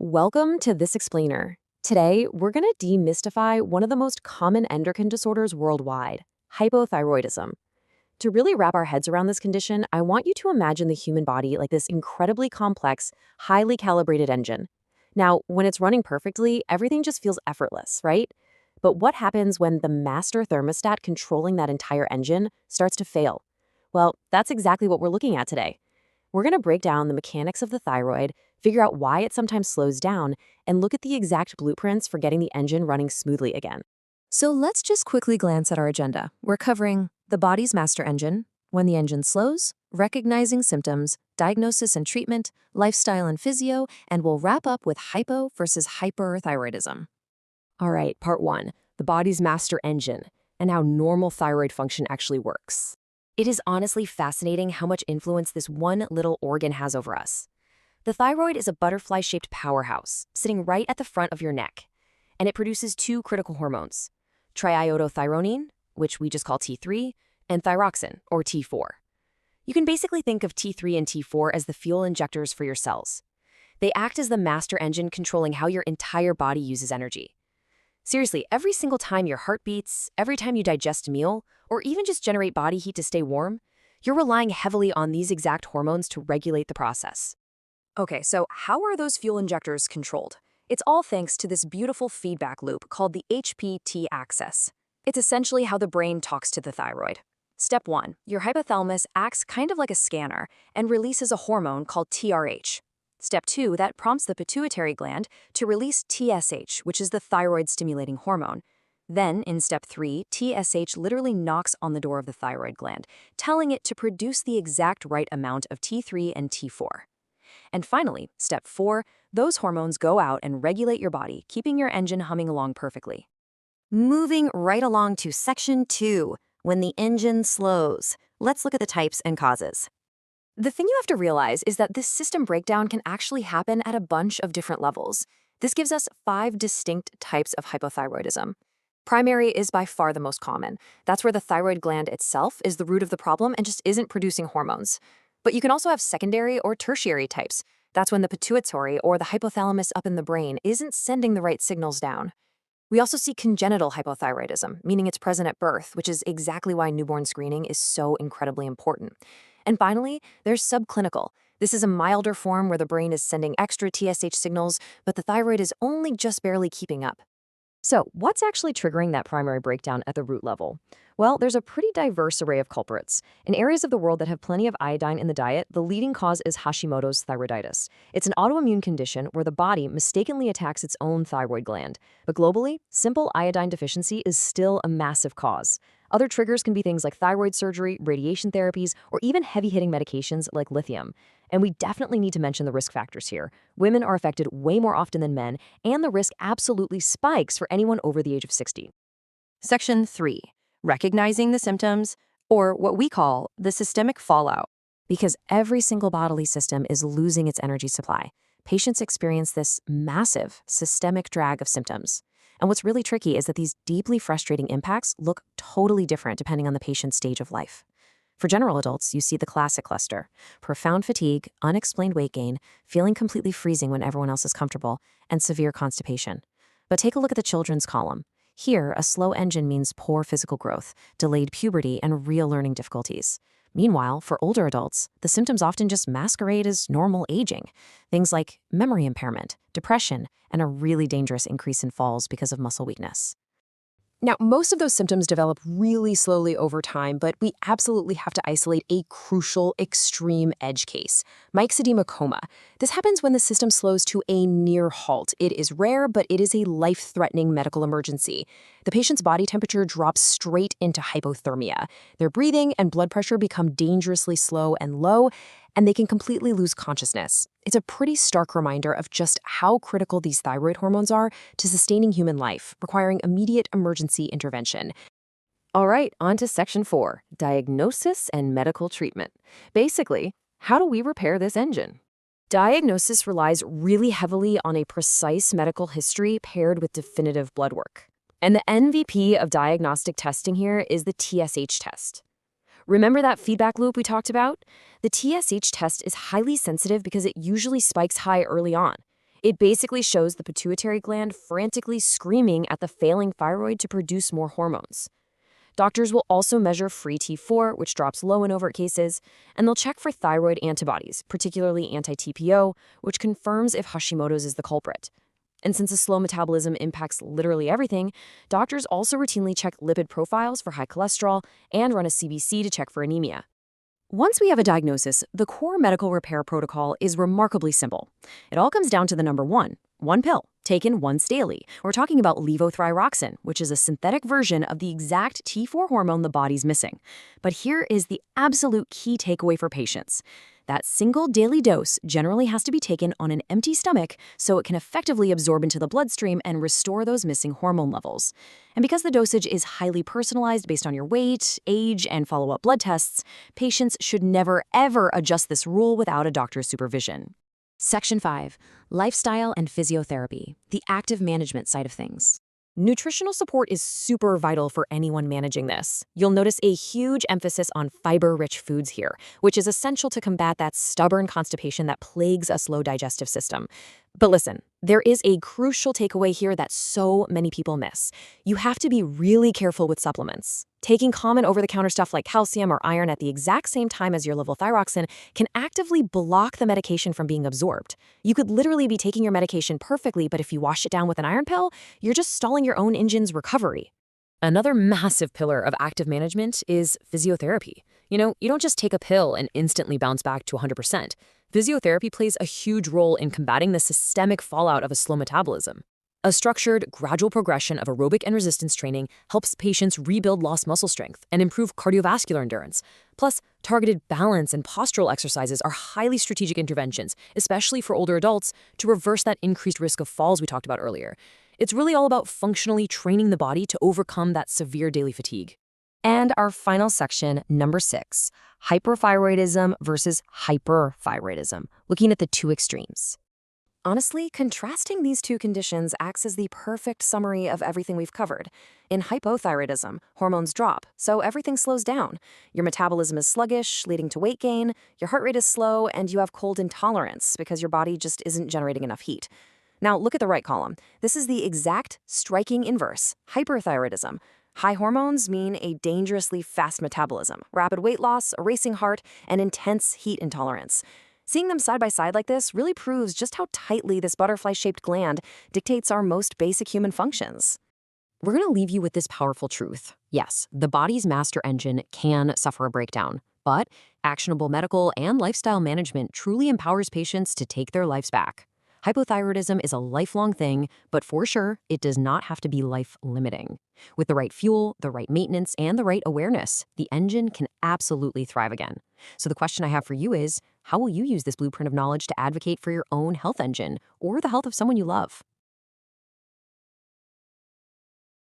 Welcome to This Explainer. Today, we're going to demystify one of the most common endocrine disorders worldwide, hypothyroidism. To really wrap our heads around this condition, I want you to imagine the human body like this incredibly complex, highly calibrated engine. Now, when it's running perfectly, everything just feels effortless, right? But what happens when the master thermostat controlling that entire engine starts to fail? Well, that's exactly what we're looking at today. We're going to break down the mechanics of the thyroid, figure out why it sometimes slows down, and look at the exact blueprints for getting the engine running smoothly again. So let's just quickly glance at our agenda. We're covering the body's master engine, when the engine slows, recognizing symptoms, diagnosis and treatment, lifestyle and physio, and we'll wrap up with hypo versus hyperthyroidism. All right, part one, the body's master engine, and how normal thyroid function actually works. It is honestly fascinating how much influence this one little organ has over us. The thyroid is a butterfly-shaped powerhouse, sitting right at the front of your neck, and it produces two critical hormones, triiodothyronine, which we just call T3, and thyroxine, or T4. You can basically think of T3 and T4 as the fuel injectors for your cells. They act as the master engine controlling how your entire body uses energy. Seriously, every single time your heart beats, every time you digest a meal, or even just generate body heat to stay warm, you're relying heavily on these exact hormones to regulate the process. Okay, so how are those fuel injectors controlled? It's all thanks to this beautiful feedback loop called the HPT axis. It's essentially how the brain talks to the thyroid. Step 1. Your hypothalamus acts kind of like a scanner and releases a hormone called TRH. Step 2, that prompts the pituitary gland to release TSH, which is the thyroid-stimulating hormone. Then, in step 3, TSH literally knocks on the door of the thyroid gland, telling it to produce the exact right amount of T3 and T4. And finally, step 4, those hormones go out and regulate your body, keeping your engine humming along perfectly. Moving right along to section 2, when the engine slows. Let's look at the types and causes. The thing you have to realize is that this system breakdown can actually happen at a bunch of different levels. This gives us 5 distinct types of hypothyroidism. Primary is by far the most common. That's where the thyroid gland itself is the root of the problem and just isn't producing hormones. But you can also have secondary or tertiary types. That's when the pituitary or the hypothalamus up in the brain isn't sending the right signals down. We also see congenital hypothyroidism, meaning it's present at birth, which is exactly why newborn screening is so incredibly important. And finally, there's subclinical. This is a milder form where the brain is sending extra TSH signals, but the thyroid is only just barely keeping up. So, what's actually triggering that primary breakdown at the root level? Well, there's a pretty diverse array of culprits. In areas of the world that have plenty of iodine in the diet, the leading cause is Hashimoto's thyroiditis. It's an autoimmune condition where the body mistakenly attacks its own thyroid gland. But globally, simple iodine deficiency is still a massive cause. Other triggers can be things like thyroid surgery, radiation therapies, or even heavy-hitting medications like lithium. And we definitely need to mention the risk factors here. Women are affected way more often than men, and the risk absolutely spikes for anyone over the age of 60. Section 3. Recognizing the symptoms, or what we call the systemic fallout. Because every single bodily system is losing its energy supply, patients experience this massive systemic drag of symptoms. And what's really tricky is that these deeply frustrating impacts look totally different depending on the patient's stage of life. For general adults, you see the classic cluster: profound fatigue, unexplained weight gain, feeling completely freezing when everyone else is comfortable, and severe constipation. But take a look at the children's column. Here, a slow engine means poor physical growth, delayed puberty, and real learning difficulties. Meanwhile, for older adults, the symptoms often just masquerade as normal aging. Things like memory impairment, depression, and a really dangerous increase in falls because of muscle weakness. Now, most of those symptoms develop really slowly over time, but we absolutely have to isolate a crucial extreme edge case: Myxedema coma. This happens when the system slows to a near halt. It is rare, but it is a life-threatening medical emergency. The patient's body temperature drops straight into hypothermia. Their breathing and blood pressure become dangerously slow and low, and they can completely lose consciousness. It's a pretty stark reminder of just how critical these thyroid hormones are to sustaining human life, requiring immediate emergency intervention. All right, on to section 4, diagnosis and medical treatment. Basically, how do we repair this engine? Diagnosis relies really heavily on a precise medical history paired with definitive blood work. And the MVP of diagnostic testing here is the TSH test. Remember that feedback loop we talked about? The TSH test is highly sensitive because it usually spikes high early on. It basically shows the pituitary gland frantically screaming at the failing thyroid to produce more hormones. Doctors will also measure free T4, which drops low in overt cases, and they'll check for thyroid antibodies, particularly anti-TPO, which confirms if Hashimoto's is the culprit. And since a slow metabolism impacts literally everything, doctors also routinely check lipid profiles for high cholesterol and run a CBC to check for anemia. Once we have a diagnosis, the core medical repair protocol is remarkably simple. It all comes down to the number one pill, taken once daily. We're talking about levothyroxine, which is a synthetic version of the exact T4 hormone the body's missing. But here is the absolute key takeaway for patients. That single daily dose generally has to be taken on an empty stomach so it can effectively absorb into the bloodstream and restore those missing hormone levels. And because the dosage is highly personalized based on your weight, age, and follow-up blood tests, patients should never, ever adjust this rule without a doctor's supervision. Section 5. Lifestyle and Physiotherapy, the active management side of things. Nutritional support is super vital for anyone managing this. You'll notice a huge emphasis on fiber-rich foods here, which is essential to combat that stubborn constipation that plagues a slow digestive system. But listen, there is a crucial takeaway here that so many people miss. You have to be really careful with supplements. Taking common over-the-counter stuff like calcium or iron at the exact same time as your levothyroxine can actively block the medication from being absorbed. You could literally be taking your medication perfectly, but if you wash it down with an iron pill, you're just stalling your own engine's recovery. Another massive pillar of active management is physiotherapy. You don't just take a pill and instantly bounce back to 100%. Physiotherapy plays a huge role in combating the systemic fallout of a slow metabolism. A structured, gradual progression of aerobic and resistance training helps patients rebuild lost muscle strength and improve cardiovascular endurance. Plus, targeted balance and postural exercises are highly strategic interventions, especially for older adults, to reverse that increased risk of falls we talked about earlier. It's really all about functionally training the body to overcome that severe daily fatigue. And our final section, number 6, hyperthyroidism versus hyperthyroidism, looking at the two extremes. Honestly, contrasting these two conditions acts as the perfect summary of everything we've covered. In hypothyroidism, hormones drop, so everything slows down. Your metabolism is sluggish, leading to weight gain, your heart rate is slow, and you have cold intolerance because your body just isn't generating enough heat. Now, look at the right column. This is the exact striking inverse, hyperthyroidism. High hormones mean a dangerously fast metabolism, rapid weight loss, a racing heart, and intense heat intolerance. Seeing them side by side like this really proves just how tightly this butterfly-shaped gland dictates our most basic human functions. We're going to leave you with this powerful truth. Yes, the body's master engine can suffer a breakdown, but actionable medical and lifestyle management truly empowers patients to take their lives back. Hypothyroidism is a lifelong thing, but for sure, it does not have to be life-limiting. With the right fuel, the right maintenance, and the right awareness, the engine can absolutely thrive again. So the question I have for you is, how will you use this blueprint of knowledge to advocate for your own health engine or the health of someone you love?